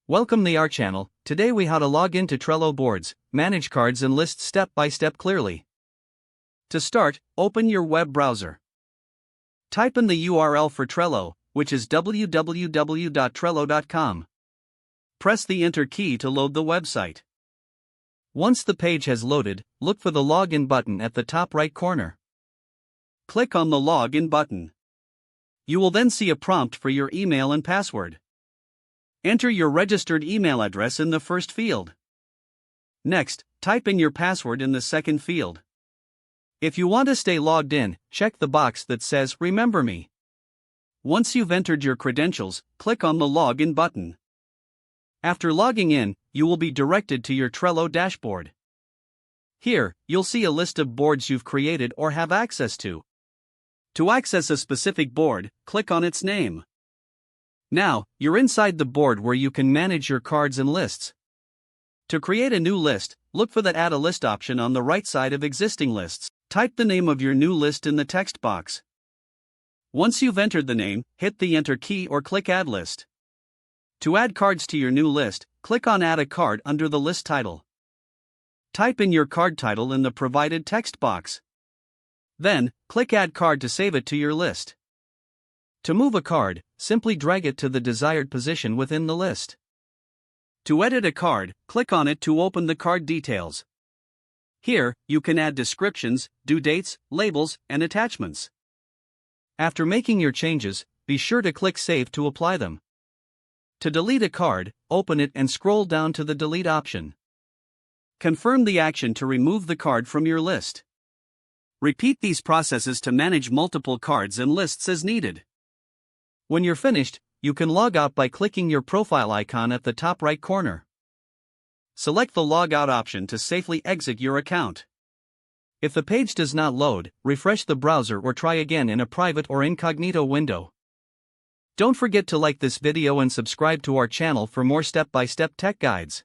Welcome to our channel. Today we how to log into Trello boards, manage cards and lists step by step clearly. To start, open your web browser. Type in the URL for Trello, which is www.trello.com. Press the enter key to load the website. Once the page has loaded, look for the login button at the top right corner. Click on the login button. You will then see a prompt for your email and password. Enter your registered email address in the first field. Next, type in your password in the second field. If you want to stay logged in, check the box that says Remember Me. Once you've entered your credentials, click on the Login button. After logging in, you will be directed to your Trello dashboard. Here, you'll see a list of boards you've created or have access to. To access a specific board, click on its name. Now, you're inside the board where you can manage your cards and lists. To create a new list, look for the Add a List option on the right side of existing lists. Type the name of your new list in the text box. Once you've entered the name, hit the Enter key or click Add List. To add cards to your new list, click on Add a Card under the list title. Type in your card title in the provided text box. Then, click Add Card to save it to your list. To move a card, simply drag it to the desired position within the list. To edit a card, click on it to open the card details. Here, you can add descriptions, due dates, labels, and attachments. After making your changes, be sure to click Save to apply them. To delete a card, open it and scroll down to the Delete option. Confirm the action to remove the card from your list. Repeat these processes to manage multiple cards and lists as needed. When you're finished, you can log out by clicking your profile icon at the top right corner. Select the Log Out option to safely exit your account. If the page does not load, refresh the browser or try again in a private or incognito window. Don't forget to like this video and subscribe to our channel for more step-by-step tech guides.